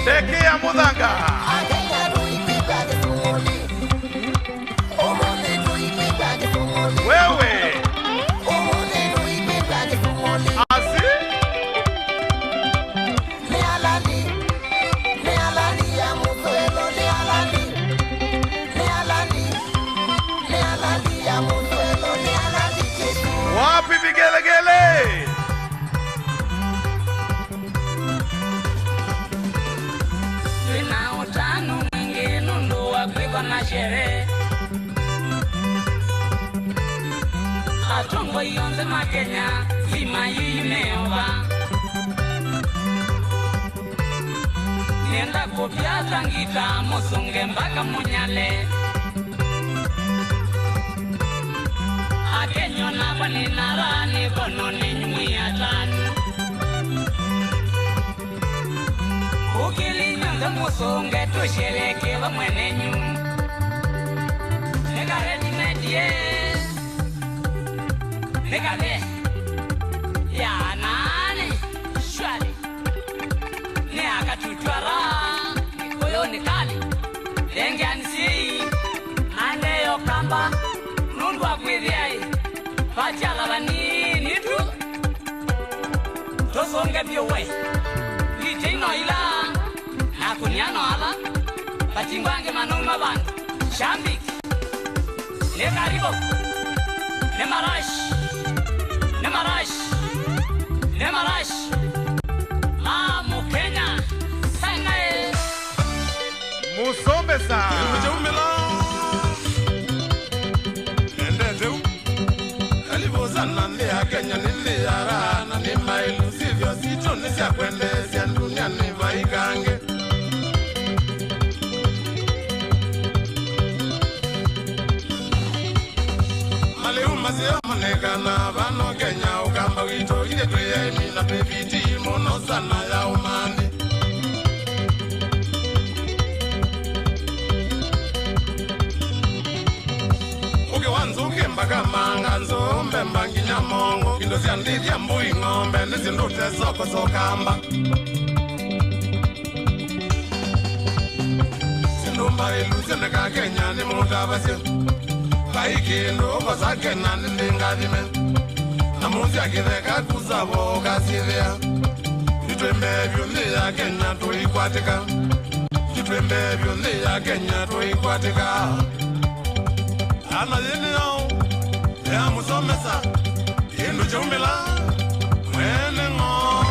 Teke ya Mudanga. Wewe. Asi. Wapi vigelegele? Utano mwingi nundu wa kwikwa na shere Atongo yonze makenya Zima yimeova Nienda kupia tangita Musunge mpaka munyale Akenyo na bani narani Kono ni nyumi atani Ukili nyonga musunge tushereke wa mwenenyu Negare ni medie Negare Ya nani Shwari Ni akatutwara Nikoyo nikali Denge anisi Aneyo kamba Nundu wa kwithiai Pachala vani nitu Tosonge biyowe Litino ila Nakuniano ala Patingwange manuma bandu Shambiki Ne karibo Ne marash Ne marash Ne marash Mukenya Sangae Musombe sa Mujumela Endeteu Alivozana ni Kenya ni yara na ni mailu sivyo sito ni sia kwende sia dunia ni vaikange Maleu mazio manegana vano Kenya ukamba wito ile tuye mina pepiti mono sana ya umani Wanzuke mpaka manganzo mbemba nginyamongo Kindo siandidi ya mbui ngombe Nizindute soko sokamba Sindumba iluze neka Kenya ni mutabasyo Kaikindo kosa kena nilingadime Namuzi ya kitheka kuzabo kasivya Jitwembe vyundi ya Kenya tuikwatika Jitwembe vyundi ya Kenya tuikwatika Ana yeneo ya musomesa Indu chumila Mwene ngo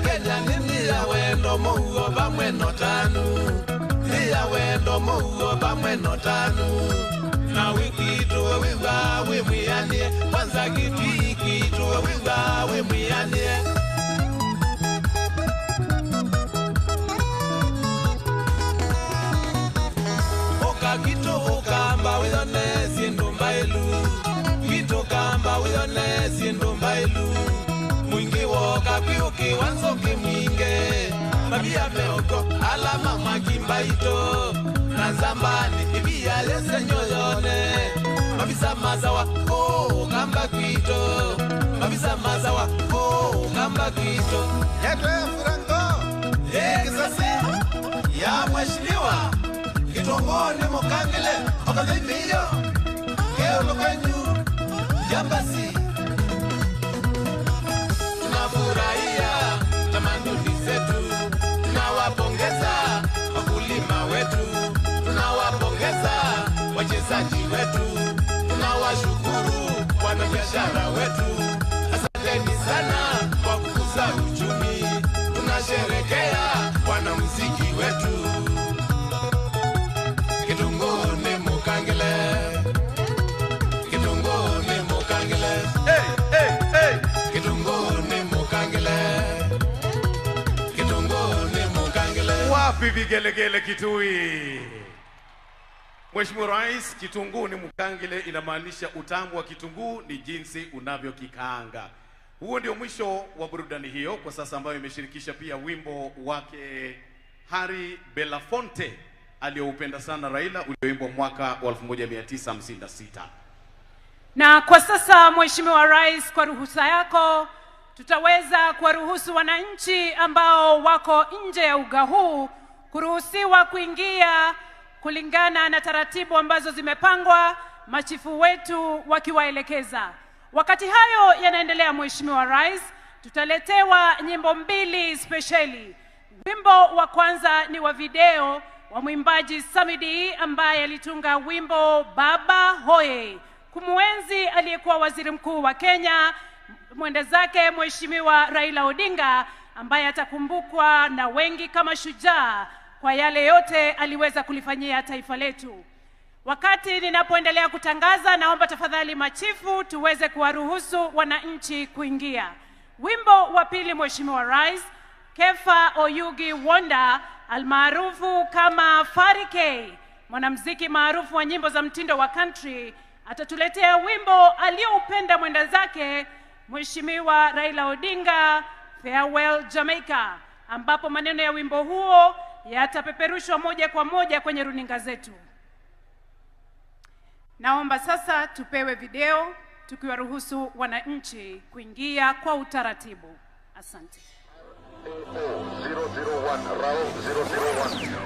Kenya nini ya wendo muhuo bamweno tanu Ni ya wendo muhuo bamweno tanu Na wiki tuwe wiwa wimuyanie Kwanza kitwiki tuwe wiwa wimuyanie Oka kito ukamba wiyone sindu mbailu Kito kamba wiyone sindu mbailu Mwingi woka piuki wanzoki mwinge mabia meoko alama makimbaito na zambani ibia lese nyoyone mabisa mazawa kamba kwito mabisa mazawa kamba kwito yeto ya Franco kisasi ya mheshimiwa Kitongoni Mukangile okazimio keo kanyu jambasi tunafurahia tamaduni zetu tunawapongeza wakulima wetu tunawapongeza wachezaji wetu tunawashukuru wanabiashara wetu asanteni sana kwa kukuza uchumi tunasherekea wanamuziki wetu Kitongoni Mukangile Kitongoni Mukangile Kitongoni Mukangile Kitongoni Mukangile Wapi vigelegele Kitui? Mheshimiwa Rais, Kitunguu Mukangile inamaanisha utamu wa kitunguu ni jinsi unavyokikaanga. Huo ndio mwisho wa burudani hiyo kwa sasa, ambayo imeshirikisha pia wimbo wake Harry Belafonte aliyoupenda sana Raila, ulioimbwa mwaka wa 1956. Na kwa sasa Mheshimiwa Rais, kwa ruhusa yako tutaweza kuwaruhusu wananchi ambao wako nje ya uga huu kuruhusiwa kuingia kulingana na taratibu ambazo zimepangwa, machifu wetu wakiwaelekeza. Wakati hayo yanaendelea, Mheshimiwa Rais, tutaletewa nyimbo mbili speciali. Wimbo wa kwanza ni wa video wa mwimbaji Samidi ambaye alitunga wimbo Baba Hoye kumuenzi aliyekuwa waziri mkuu wa Kenya mwenda zake Mheshimiwa Raila Odinga, ambaye atakumbukwa na wengi kama shujaa kwa yale yote aliweza kulifanyia taifa letu. Wakati ninapoendelea kutangaza, naomba tafadhali machifu tuweze kuwaruhusu wananchi kuingia. Wimbo wa pili, Mheshimiwa Rais, Kefa Oyugi Wonder almaarufu kama Farike, mwanamuziki maarufu wa nyimbo za mtindo wa country, atatuletea wimbo alioupenda mwenda zake Mheshimiwa Raila Odinga, Farewell Jamaica, ambapo maneno ya wimbo huo yatapeperushwa moja kwa moja kwenye runinga zetu. Naomba sasa tupewe video tukiwaruhusu wananchi kuingia kwa utaratibu. Asante. 001 Raul 001